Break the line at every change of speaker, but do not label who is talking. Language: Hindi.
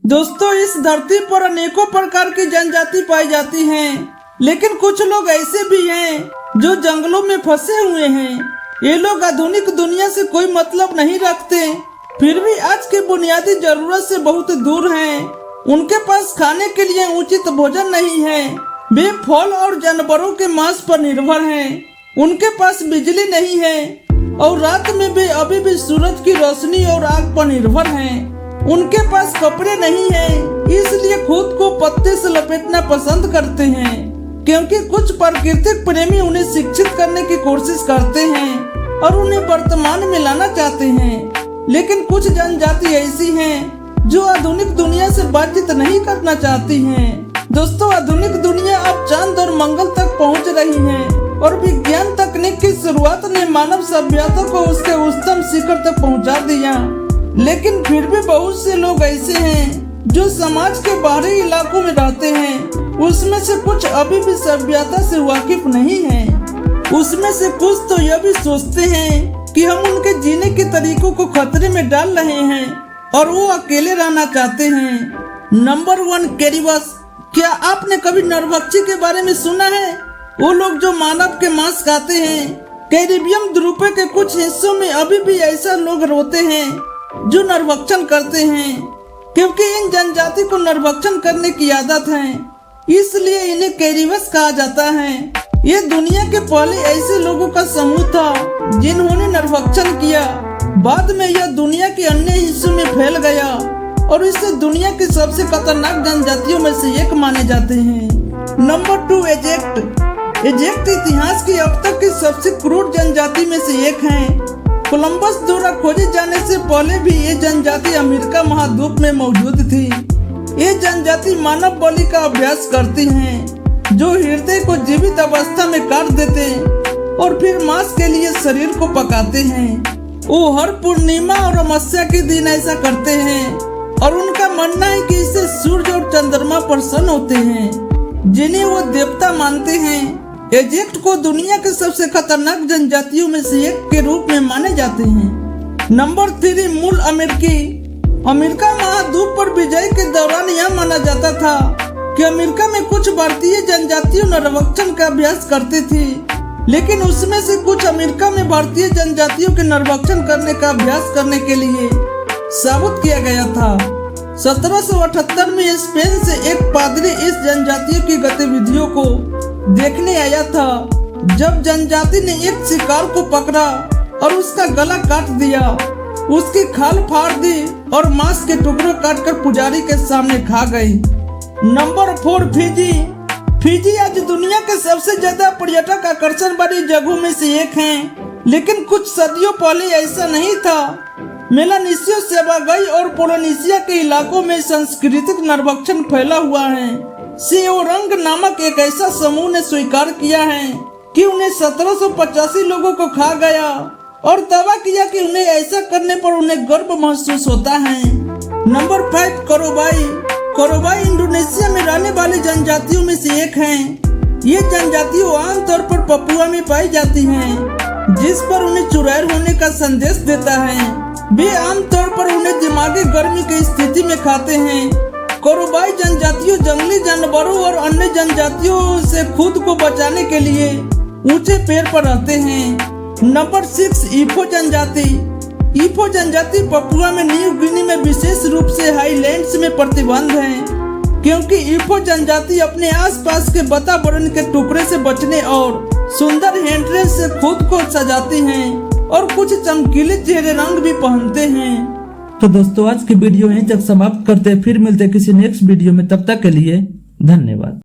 दोस्तों, इस धरती पर अनेकों प्रकार की जनजाति पाई जाती हैं, लेकिन कुछ लोग ऐसे भी हैं जो जंगलों में फंसे हुए हैं। ये लोग आधुनिक दुनिया से कोई मतलब नहीं रखते, फिर भी आज की बुनियादी जरूरत से बहुत दूर हैं। उनके पास खाने के लिए उचित भोजन नहीं है। वे फल और जानवरों के मांस पर निर्भर हैं। उनके पास बिजली नहीं है और रात में वे अभी भी सूरज की रोशनी और आग पर निर्भर हैं। उनके पास कपड़े नहीं हैं, इसलिए खुद को पत्ते से लपेटना पसंद करते हैं, क्योंकि कुछ प्राकृतिक प्रेमी उन्हें शिक्षित करने की कोशिश करते हैं और उन्हें वर्तमान में लाना चाहते हैं। लेकिन कुछ जनजाति ऐसी हैं जो आधुनिक दुनिया से बातचीत नहीं करना चाहती हैं। दोस्तों, आधुनिक दुनिया अब चांद और मंगल तक पहुंच रही है और विज्ञान तकनीक की शुरुआत ने मानव सभ्यता को उसके उच्चतम शिखर तक पहुंचा दिया। लेकिन फिर भी बहुत से लोग ऐसे हैं जो समाज के बाहरी इलाकों में रहते हैं। उसमें से कुछ अभी भी सभ्यता से वाकिफ नहीं हैं। उसमें से कुछ तो यह भी सोचते हैं कि हम उनके जीने के तरीकों को खतरे में डाल रहे हैं और वो अकेले रहना चाहते हैं। नंबर 1, कैरिबस। क्या आपने कभी नरभक्षी के बारे में सुना है? वो लोग जो मानव के मांस खाते हैं। कैरिबियन द्वीपों के कुछ हिस्सों में अभी भी ऐसा लोग रहते हैं जो नरभक्षण करते हैं, क्योंकि इन जनजाति को नरभक्षण करने की आदत है, इसलिए इन्हें कैरिबस कहा जाता है। ये दुनिया के पहले ऐसे लोगों का समूह था जिन्होंने नरभक्षण किया। बाद में यह दुनिया के अन्य हिस्सों में फैल गया और इसे दुनिया की सबसे खतरनाक जनजातियों में से एक माने जाते हैं। Number 2, exact. एजेक्ट इतिहास की अब तक की सबसे क्रूर जनजाति में से एक है। कोलंबस द्वारा खोजे जाने से पहले भी ये जनजाति अमेरिका महाद्वीप में मौजूद थी। ये जनजाति मानव बलि का अभ्यास करती हैं, जो हृदय को जीवित अवस्था में काट देते और फिर मांस के लिए शरीर को पकाते हैं। वो हर पूर्णिमा और अमावस्या के दिन ऐसा करते हैं और उनका मानना है कि इससे सूर्य और चंद्रमा प्रसन्न होते हैं, जिन्हें वो देवता मानते हैं। एजेक्ट को दुनिया के सबसे खतरनाक जनजातियों में से एक के रूप में माने जाते हैं। नंबर 3, मूल अमेरिकी। अमेरिका महाद्वीप पर विजय के दौरान यह माना जाता था कि अमेरिका में कुछ भारतीय जनजातियों नरभक्षण का अभ्यास करती थी, लेकिन उसमें से कुछ अमेरिका में भारतीय जनजातियों के नरभक्षण करने का अभ्यास करने के लिए साबित किया गया था। 1778 में स्पेन से एक पादरी इस जनजातियों की गतिविधियों को देखने आया था। जब जनजाति ने एक शिकार को पकड़ा और उसका गला काट दिया, उसकी खाल फाड़ दी और मांस के टुकड़े काटकर पुजारी के सामने खा गई। Number 4, Fiji. फिजी आज दुनिया के सबसे ज्यादा पर्यटक आकर्षण वाली जगहों में से एक है, लेकिन कुछ सदियों पहले ऐसा नहीं था। मेलानेशिया, सेवागई और पोलिनेशिया के इलाकों में सांस्कृतिक नरभक्षण फैला हुआ है। सेओरंग नामक एक ऐसा समूह ने स्वीकार किया है कि उन्हें 1785 लोगों को खा गया और दावा किया कि उन्हें ऐसा करने पर उन्हें गर्व महसूस होता है। नंबर 5, कोरोबाई। कोरोबाई इंडोनेशिया में रहने वाली जनजातियों में से एक हैं। ये जनजातियां आमतौर पर पपुआ में पाई जाती हैं, जिस पर उन्हें चुड़ैल होने का संदेश देता है। वे आमतौर पर उन्हें दिमागी गर्मी की स्थिति में खाते हैं। कोरोबाई जनजातियों जंगली जानवरों और अन्य जनजातियों से खुद को बचाने के लिए ऊंचे पेड़ पर रहते हैं। नंबर 6, ईफो जनजाति। ईफो जनजाति पपुआ में न्यू गिनी में विशेष रूप से हाईलैंड्स में प्रतिबंध है, क्योंकि ईफो जनजाति अपने आसपास के वातावरण के टुकड़े से बचने और सुंदर हैंडरेस से खुद को सजाती हैं और कुछ चमकीले चेहरे रंग भी पहनते हैं। तो दोस्तों, आज की वीडियो यहीं तक समाप्त करते हैं। फिर मिलते हैं किसी नेक्स्ट वीडियो में। तब तक के लिए धन्यवाद।